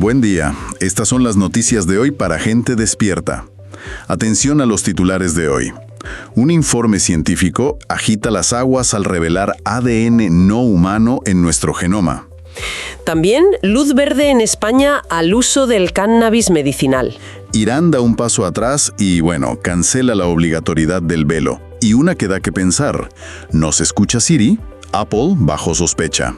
Buen día. Estas son las noticias de hoy para gente despierta. Atención a los titulares de hoy. Un informe científico agita las aguas al revelar ADN no humano en nuestro genoma. También luz verde en España al uso del cannabis medicinal. Irán da un paso atrás y, cancela la obligatoriedad del velo. Y una que da que pensar. ¿Nos escucha Siri? Apple bajo sospecha.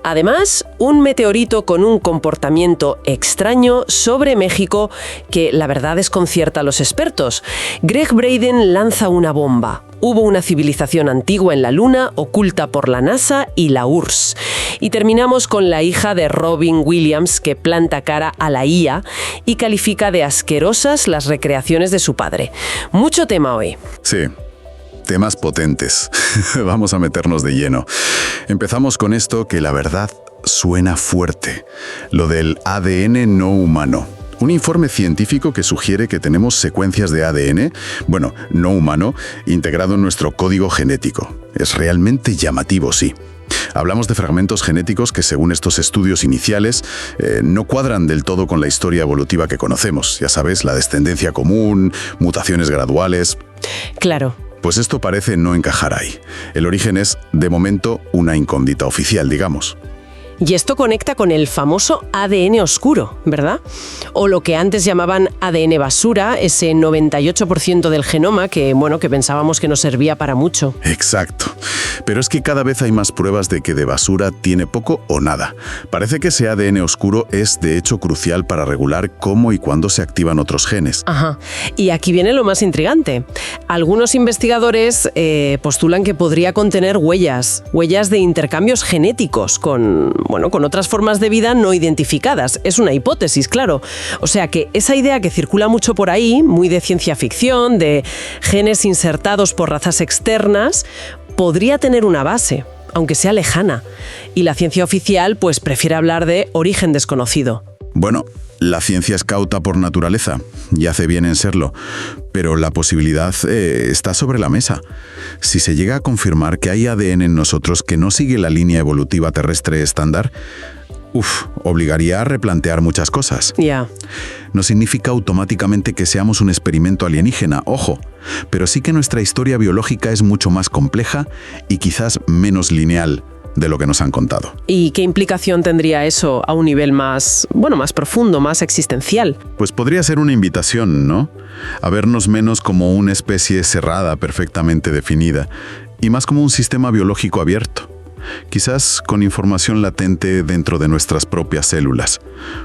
Además, un meteorito con un comportamiento extraño sobre México que, la verdad, desconcierta a los expertos. Greg Braden lanza una bomba. Hubo una civilización antigua en la Luna, oculta por la NASA y la URSS. Y terminamos con la hija de Robin Williams, que planta cara a la IA y califica de asquerosas las recreaciones de su padre. Mucho tema hoy. Sí. Temas potentes. Vamos a meternos de lleno. Empezamos con esto que la verdad suena fuerte. Lo del ADN no humano. Un informe científico que sugiere que tenemos secuencias de ADN, no humano, integrado en nuestro código genético. Es realmente llamativo, sí. Hablamos de fragmentos genéticos que, según estos estudios iniciales, no cuadran del todo con la historia evolutiva que conocemos. Ya sabes, la descendencia común, mutaciones graduales. Claro. Pues esto parece no encajar ahí. El origen es, de momento, una incógnita oficial, digamos. Y esto conecta con el famoso ADN oscuro, ¿verdad? O lo que antes llamaban ADN basura, ese 98% del genoma que pensábamos que nos servía para mucho. Exacto. Pero es que cada vez hay más pruebas de que de basura tiene poco o nada. Parece que ese ADN oscuro es, de hecho, crucial para regular cómo y cuándo se activan otros genes. Ajá. Y aquí viene lo más intrigante. Algunos investigadores postulan que podría contener huellas de intercambios genéticos con otras formas de vida no identificadas. Es una hipótesis, claro. O sea que esa idea que circula mucho por ahí, muy de ciencia ficción, de genes insertados por razas externas, podría tener una base, aunque sea lejana. Y la ciencia oficial, prefiere hablar de origen desconocido. La ciencia es cauta por naturaleza, y hace bien en serlo, pero la posibilidad está sobre la mesa. Si se llega a confirmar que hay ADN en nosotros que no sigue la línea evolutiva terrestre estándar, obligaría a replantear muchas cosas. Ya. No significa automáticamente que seamos un experimento alienígena, ojo, pero sí que nuestra historia biológica es mucho más compleja y quizás menos lineal de lo que nos han contado. ¿Y qué implicación tendría eso a un nivel más profundo, más existencial? Pues podría ser una invitación, ¿no? A vernos menos como una especie cerrada, perfectamente definida, y más como un sistema biológico abierto. Quizás con información latente dentro de nuestras propias células.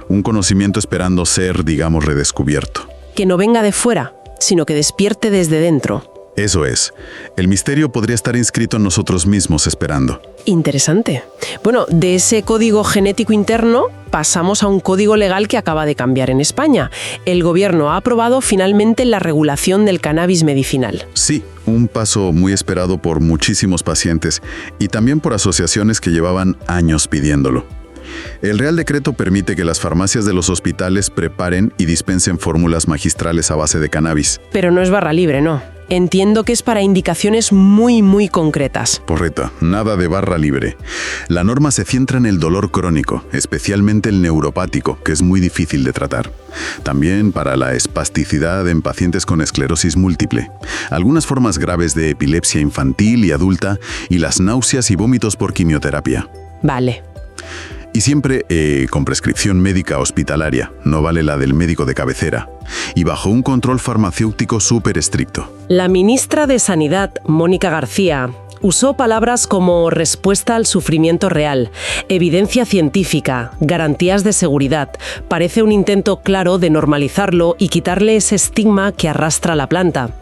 Un conocimiento esperando ser, redescubierto. Que no venga de fuera, sino que despierte desde dentro. Eso es. El misterio podría estar inscrito en nosotros mismos esperando. Interesante. De ese código genético interno pasamos a un código legal que acaba de cambiar en España. El gobierno ha aprobado finalmente la regulación del cannabis medicinal. Sí, un paso muy esperado por muchísimos pacientes y también por asociaciones que llevaban años pidiéndolo. El Real Decreto permite que las farmacias de los hospitales preparen y dispensen fórmulas magistrales a base de cannabis. Pero no es barra libre, ¿no? Entiendo que es para indicaciones muy, muy concretas. Correcto, nada de barra libre. La norma se centra en el dolor crónico, especialmente el neuropático, que es muy difícil de tratar. También para la espasticidad en pacientes con esclerosis múltiple, algunas formas graves de epilepsia infantil y adulta y las náuseas y vómitos por quimioterapia. Vale. Y siempre con prescripción médica hospitalaria, no vale la del médico de cabecera, y bajo un control farmacéutico súper estricto. La ministra de Sanidad, Mónica García, usó palabras como respuesta al sufrimiento real, evidencia científica, garantías de seguridad. Parece un intento claro de normalizarlo y quitarle ese estigma que arrastra la planta.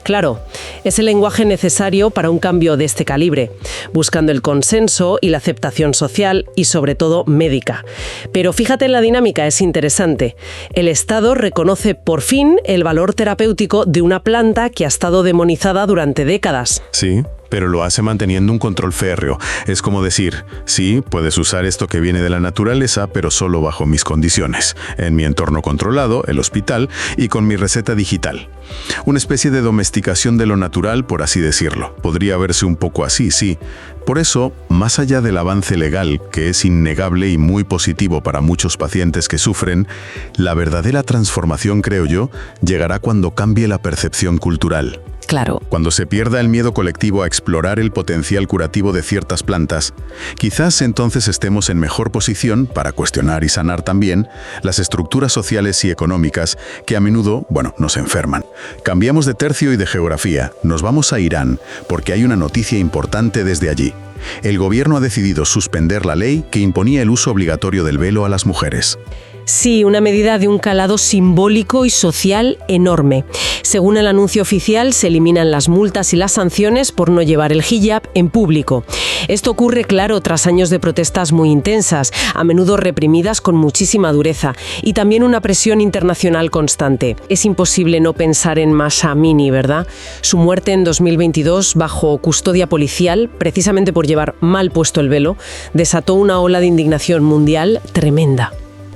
Claro, es el lenguaje necesario para un cambio de este calibre, buscando el consenso y la aceptación social y, sobre todo, médica. Pero fíjate en la dinámica, es interesante. El Estado reconoce por fin el valor terapéutico de una planta que ha estado demonizada durante décadas. Sí, pero lo hace manteniendo un control férreo. Es como decir, sí, puedes usar esto que viene de la naturaleza, pero solo bajo mis condiciones, en mi entorno controlado, el hospital, y con mi receta digital. Una especie de domesticación de lo natural, por así decirlo. Podría verse un poco así, sí. Por eso, más allá del avance legal, que es innegable y muy positivo para muchos pacientes que sufren, la verdadera transformación, creo yo, llegará cuando cambie la percepción cultural. Claro. Cuando se pierda el miedo colectivo a explorar el potencial curativo de ciertas plantas, quizás entonces estemos en mejor posición para cuestionar y sanar también las estructuras sociales y económicas que a menudo, nos enferman. Cambiamos de tercio y de geografía. Nos vamos a Irán porque hay una noticia importante desde allí. El gobierno ha decidido suspender la ley que imponía el uso obligatorio del velo a las mujeres. Sí, una medida de un calado simbólico y social enorme. Según el anuncio oficial, se eliminan las multas y las sanciones por no llevar el hijab en público. Esto ocurre, claro, tras años de protestas muy intensas, a menudo reprimidas con muchísima dureza, y también una presión internacional constante. Es imposible no pensar en Mahsa Amini, ¿verdad? Su muerte en 2022, bajo custodia policial, precisamente por llevar mal puesto el velo, desató una ola de indignación mundial tremenda.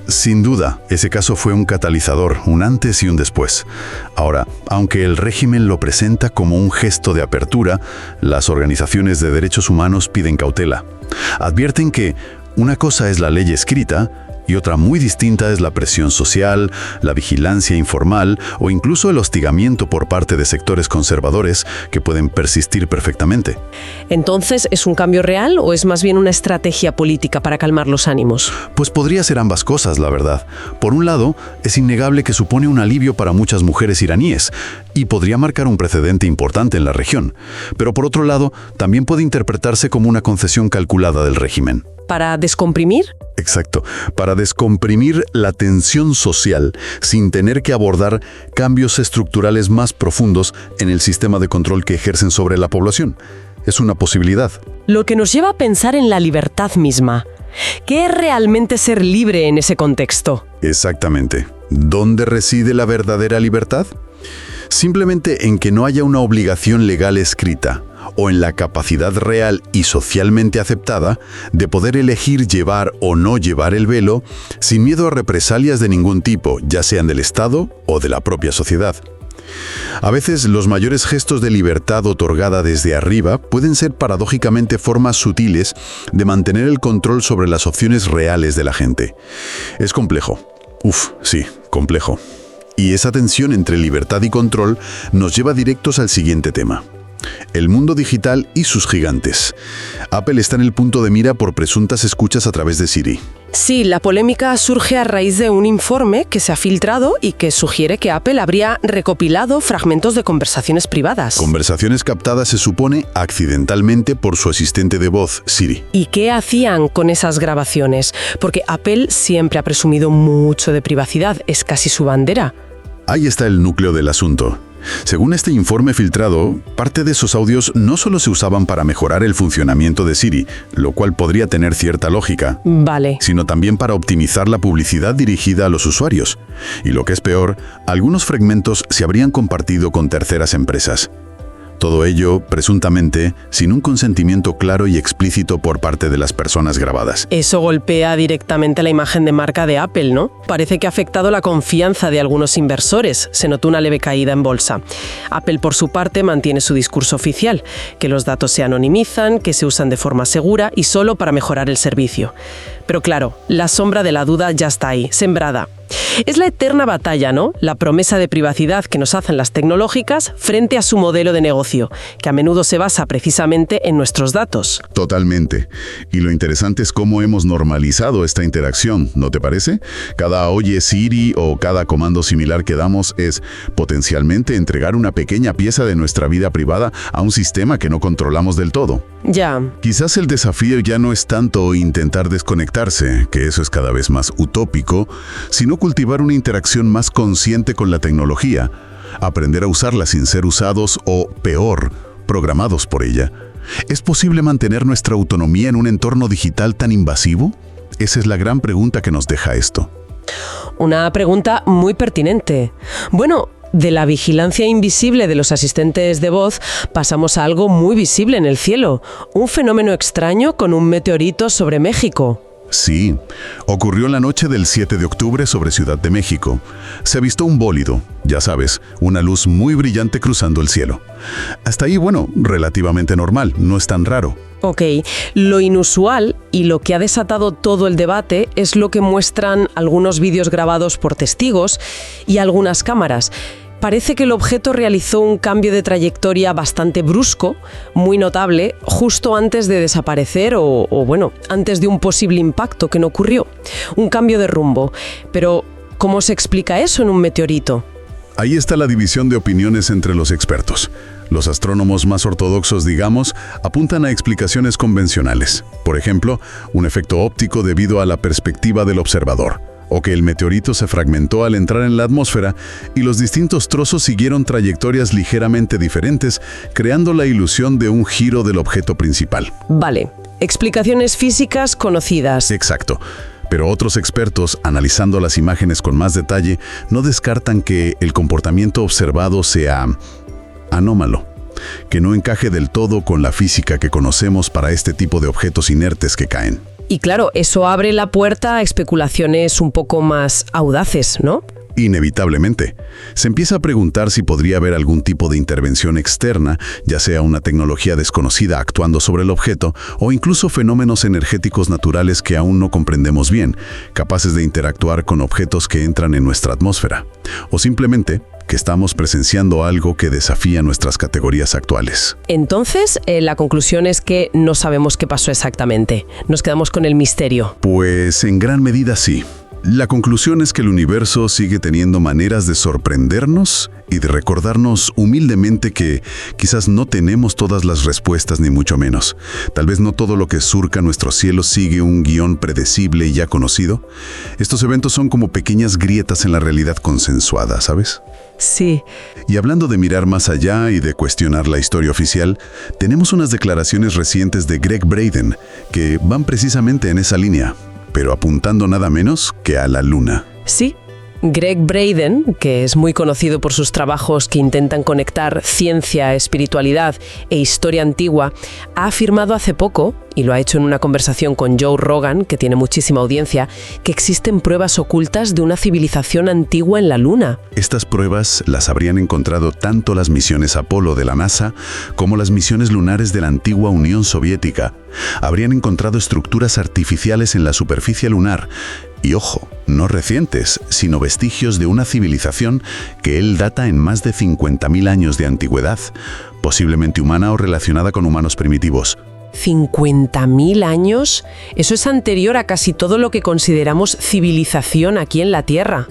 Sin duda, ese caso fue un catalizador, un antes y un después. Ahora, aunque el régimen lo presenta como un gesto de apertura, las organizaciones de derechos humanos piden cautela. Advierten que una cosa es la ley escrita y otra muy distinta es la presión social, la vigilancia informal o incluso el hostigamiento por parte de sectores conservadores que pueden persistir perfectamente. Entonces, ¿es un cambio real o es más bien una estrategia política para calmar los ánimos? Pues podría ser ambas cosas, la verdad. Por un lado, es innegable que supone un alivio para muchas mujeres iraníes y podría marcar un precedente importante en la región. Pero por otro lado, también puede interpretarse como una concesión calculada del régimen. ¿Para descomprimir? Exacto, para descomprimir la tensión social sin tener que abordar cambios estructurales más profundos en el sistema de control que ejercen sobre la población. Es una posibilidad. Lo que nos lleva a pensar en la libertad misma. ¿Qué es realmente ser libre en ese contexto? Exactamente. ¿Dónde reside la verdadera libertad? Simplemente en que no haya una obligación legal escrita o en la capacidad real y socialmente aceptada de poder elegir llevar o no llevar el velo sin miedo a represalias de ningún tipo, ya sean del Estado o de la propia sociedad. A veces los mayores gestos de libertad otorgada desde arriba pueden ser paradójicamente formas sutiles de mantener el control sobre las opciones reales de la gente. Es complejo. Sí, complejo. Y esa tensión entre libertad y control nos lleva directos al siguiente tema. El mundo digital y sus gigantes. Apple está en el punto de mira por presuntas escuchas a través de Siri. Sí, la polémica surge a raíz de un informe que se ha filtrado y que sugiere que Apple habría recopilado fragmentos de conversaciones privadas. Conversaciones captadas, se supone, accidentalmente por su asistente de voz, Siri. ¿Y qué hacían con esas grabaciones? Porque Apple siempre ha presumido mucho de privacidad, es casi su bandera. Ahí está el núcleo del asunto. Según este informe filtrado, parte de esos audios no solo se usaban para mejorar el funcionamiento de Siri, lo cual podría tener cierta lógica, Vale. sino también para optimizar la publicidad dirigida a los usuarios. Y lo que es peor, algunos fragmentos se habrían compartido con terceras empresas. Todo ello, presuntamente, sin un consentimiento claro y explícito por parte de las personas grabadas. Eso golpea directamente la imagen de marca de Apple, ¿no? Parece que ha afectado la confianza de algunos inversores. Se notó una leve caída en bolsa. Apple, por su parte, mantiene su discurso oficial, que los datos se anonimizan, que se usan de forma segura y solo para mejorar el servicio. Pero claro, la sombra de la duda ya está ahí, sembrada. Es la eterna batalla, ¿no? La promesa de privacidad que nos hacen las tecnológicas frente a su modelo de negocio, que a menudo se basa precisamente en nuestros datos. Totalmente. Y lo interesante es cómo hemos normalizado esta interacción, ¿no te parece? Cada oye Siri o cada comando similar que damos es potencialmente entregar una pequeña pieza de nuestra vida privada a un sistema que no controlamos del todo. Ya. Quizás el desafío ya no es tanto intentar desconectarse, que eso es cada vez más utópico, sino cultivar una interacción más consciente con la tecnología, aprender a usarla sin ser usados o, peor, programados por ella. ¿Es posible mantener nuestra autonomía en un entorno digital tan invasivo? Esa es la gran pregunta que nos deja esto. Una pregunta muy pertinente. Bueno, de la vigilancia invisible de los asistentes de voz pasamos a algo muy visible en el cielo, un fenómeno extraño con un meteorito sobre México. Sí, ocurrió en la noche del 7 de octubre sobre Ciudad de México. Se avistó un bólido, ya sabes, una luz muy brillante cruzando el cielo. Hasta ahí, bueno, relativamente normal, no es tan raro. Ok, lo inusual y lo que ha desatado todo el debate es lo que muestran algunos vídeos grabados por testigos y algunas cámaras. Parece que el objeto realizó un cambio de trayectoria bastante brusco, muy notable, justo antes de desaparecer o antes de un posible impacto que no ocurrió. Un cambio de rumbo. Pero, ¿cómo se explica eso en un meteorito? Ahí está la división de opiniones entre los expertos. Los astrónomos más ortodoxos, digamos, apuntan a explicaciones convencionales. Por ejemplo, un efecto óptico debido a la perspectiva del observador, o que el meteorito se fragmentó al entrar en la atmósfera y los distintos trozos siguieron trayectorias ligeramente diferentes, creando la ilusión de un giro del objeto principal. Vale, explicaciones físicas conocidas. Exacto. Pero otros expertos, analizando las imágenes con más detalle, no descartan que el comportamiento observado sea anómalo, que no encaje del todo con la física que conocemos para este tipo de objetos inertes que caen. Y claro, eso abre la puerta a especulaciones un poco más audaces, ¿no? Inevitablemente. Se empieza a preguntar si podría haber algún tipo de intervención externa, ya sea una tecnología desconocida actuando sobre el objeto, o incluso fenómenos energéticos naturales que aún no comprendemos bien, capaces de interactuar con objetos que entran en nuestra atmósfera. O simplemente que estamos presenciando algo que desafía nuestras categorías actuales. Entonces, la conclusión es que no sabemos qué pasó exactamente. Nos quedamos con el misterio. Pues en gran medida sí. La conclusión es que el universo sigue teniendo maneras de sorprendernos y de recordarnos humildemente que quizás no tenemos todas las respuestas ni mucho menos. Tal vez no todo lo que surca nuestro cielo sigue un guión predecible y ya conocido. Estos eventos son como pequeñas grietas en la realidad consensuada, ¿sabes? Sí. Y hablando de mirar más allá y de cuestionar la historia oficial, tenemos unas declaraciones recientes de Gregg Braden que van precisamente en esa línea, pero apuntando nada menos que a la Luna. Sí. Gregg Braden, que es muy conocido por sus trabajos que intentan conectar ciencia, espiritualidad e historia antigua, ha afirmado hace poco, y lo ha hecho en una conversación con Joe Rogan, que tiene muchísima audiencia, que existen pruebas ocultas de una civilización antigua en la Luna. Estas pruebas las habrían encontrado tanto las misiones Apolo de la NASA como las misiones lunares de la antigua Unión Soviética. Habrían encontrado estructuras artificiales en la superficie lunar, y ojo, no recientes, sino vestigios de una civilización que él data en más de 50.000 años de antigüedad, posiblemente humana o relacionada con humanos primitivos. 50.000 años, eso es anterior a casi todo lo que consideramos civilización aquí en la Tierra.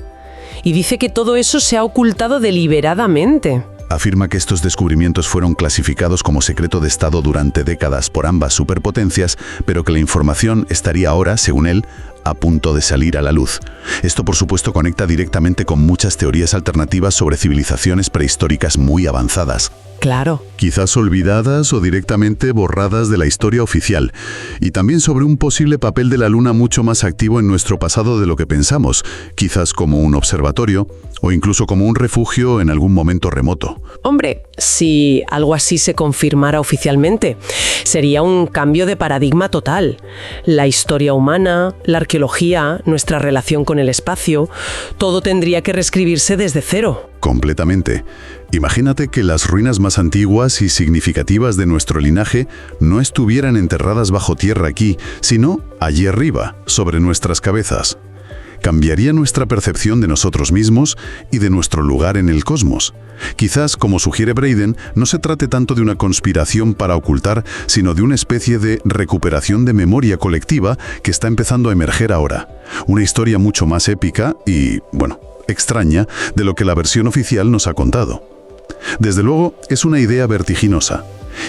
Y dice que todo eso se ha ocultado deliberadamente. Afirma que estos descubrimientos fueron clasificados como secreto de Estado durante décadas por ambas superpotencias, pero que la información estaría ahora, según él, a punto de salir a la luz. Esto, por supuesto, conecta directamente con muchas teorías alternativas sobre civilizaciones prehistóricas muy avanzadas. Claro. Quizás olvidadas o directamente borradas de la historia oficial, y también sobre un posible papel de la Luna mucho más activo en nuestro pasado de lo que pensamos, quizás como un observatorio o incluso como un refugio en algún momento remoto. Hombre, si algo así se confirmara oficialmente, sería un cambio de paradigma total. La historia humana, la arqueología, nuestra relación con el espacio, todo tendría que reescribirse desde cero. Completamente. Imagínate que las ruinas más antiguas y significativas de nuestro linaje no estuvieran enterradas bajo tierra aquí, sino allí arriba, sobre nuestras cabezas. Cambiaría nuestra percepción de nosotros mismos y de nuestro lugar en el cosmos. Quizás, como sugiere Braden, no se trate tanto de una conspiración para ocultar, sino de una especie de recuperación de memoria colectiva que está empezando a emerger ahora. Una historia mucho más épica y, extraña de lo que la versión oficial nos ha contado. Desde luego, es una idea vertiginosa.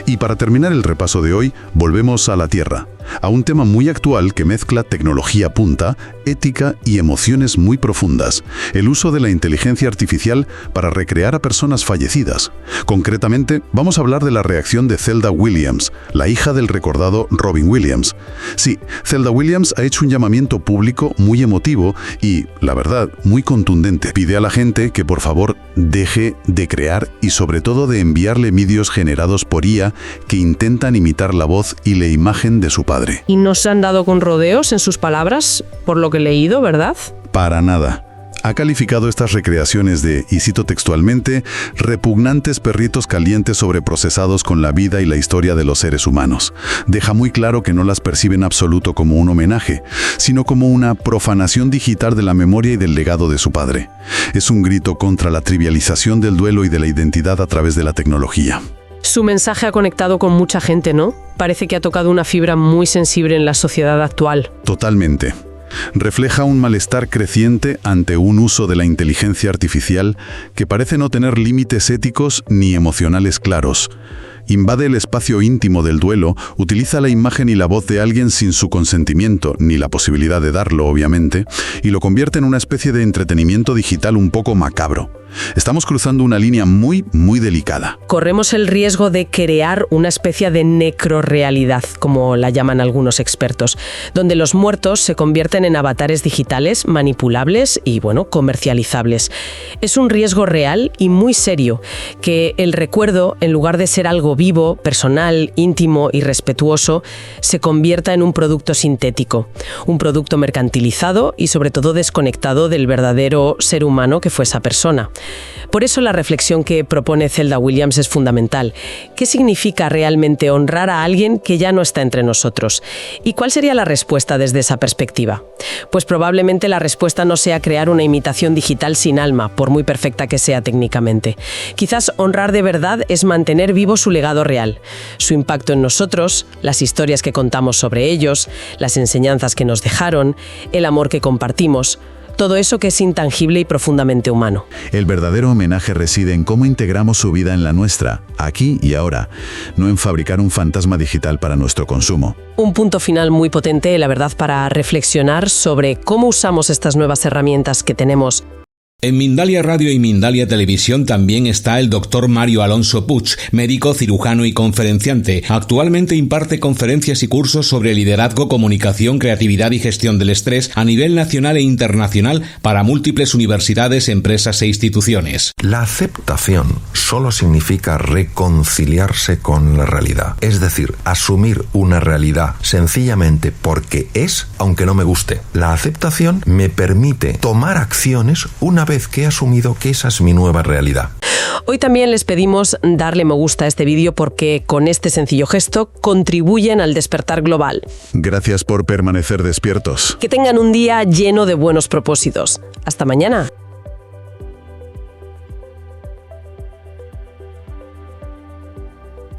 Y para terminar el repaso de hoy, volvemos a la Tierra. a un tema muy actual que mezcla tecnología punta, ética y emociones muy profundas, el uso de la inteligencia artificial para recrear a personas fallecidas. Concretamente, vamos a hablar de la reacción de Zelda Williams, la hija del recordado Robin Williams. Sí, Zelda Williams ha hecho un llamamiento público muy emotivo y, la verdad, muy contundente. Pide a la gente que por favor deje de crear y sobre todo de enviarle vídeos generados por IA que intentan imitar la voz y la imagen de su padre. ¿Y no se han dado con rodeos en sus palabras, por lo que he leído, verdad? Para nada. Ha calificado estas recreaciones de, y cito textualmente, repugnantes perritos calientes sobreprocesados con la vida y la historia de los seres humanos. Deja muy claro que no las percibe en absoluto como un homenaje, sino como una profanación digital de la memoria y del legado de su padre. Es un grito contra la trivialización del duelo y de la identidad a través de la tecnología. Su mensaje ha conectado con mucha gente, ¿no? Parece que ha tocado una fibra muy sensible en la sociedad actual. Totalmente. Refleja un malestar creciente ante un uso de la inteligencia artificial que parece no tener límites éticos ni emocionales claros. Invade el espacio íntimo del duelo, utiliza la imagen y la voz de alguien sin su consentimiento, ni la posibilidad de darlo, obviamente, y lo convierte en una especie de entretenimiento digital un poco macabro. Estamos cruzando una línea muy delicada. Corremos el riesgo de crear una especie de necrorealidad, como la llaman algunos expertos, donde los muertos se convierten en avatares digitales, manipulables y, comercializables. Es un riesgo real y muy serio, que el recuerdo, en lugar de ser algo vivo, personal, íntimo y respetuoso, se convierta en un producto sintético, un producto mercantilizado y sobre todo desconectado del verdadero ser humano que fue esa persona. Por eso la reflexión que propone Zelda Williams es fundamental. ¿Qué significa realmente honrar a alguien que ya no está entre nosotros? ¿Y cuál sería la respuesta desde esa perspectiva? Pues probablemente la respuesta no sea crear una imitación digital sin alma, por muy perfecta que sea técnicamente. Quizás honrar de verdad es mantener vivo su legado real, su impacto en nosotros, las historias que contamos sobre ellos, las enseñanzas que nos dejaron, el amor que compartimos. Todo eso que es intangible y profundamente humano. El verdadero homenaje reside en cómo integramos su vida en la nuestra, aquí y ahora, no en fabricar un fantasma digital para nuestro consumo. Un punto final muy potente, la verdad, para reflexionar sobre cómo usamos estas nuevas herramientas que tenemos. En Mindalia Radio y Mindalia Televisión también está el Dr. Mario Alonso Puig, médico, cirujano y conferenciante. Actualmente imparte conferencias y cursos sobre liderazgo, comunicación, creatividad y gestión del estrés a nivel nacional e internacional para múltiples universidades, empresas e instituciones. La aceptación solo significa reconciliarse con la realidad, es decir, asumir una realidad sencillamente porque es, aunque no me guste. La aceptación me permite tomar acciones una vez que he asumido que esa es mi nueva realidad. Hoy también les pedimos darle me gusta a este vídeo porque con este sencillo gesto contribuyen al despertar global. Gracias por permanecer despiertos. Que tengan un día lleno de buenos propósitos. Hasta mañana.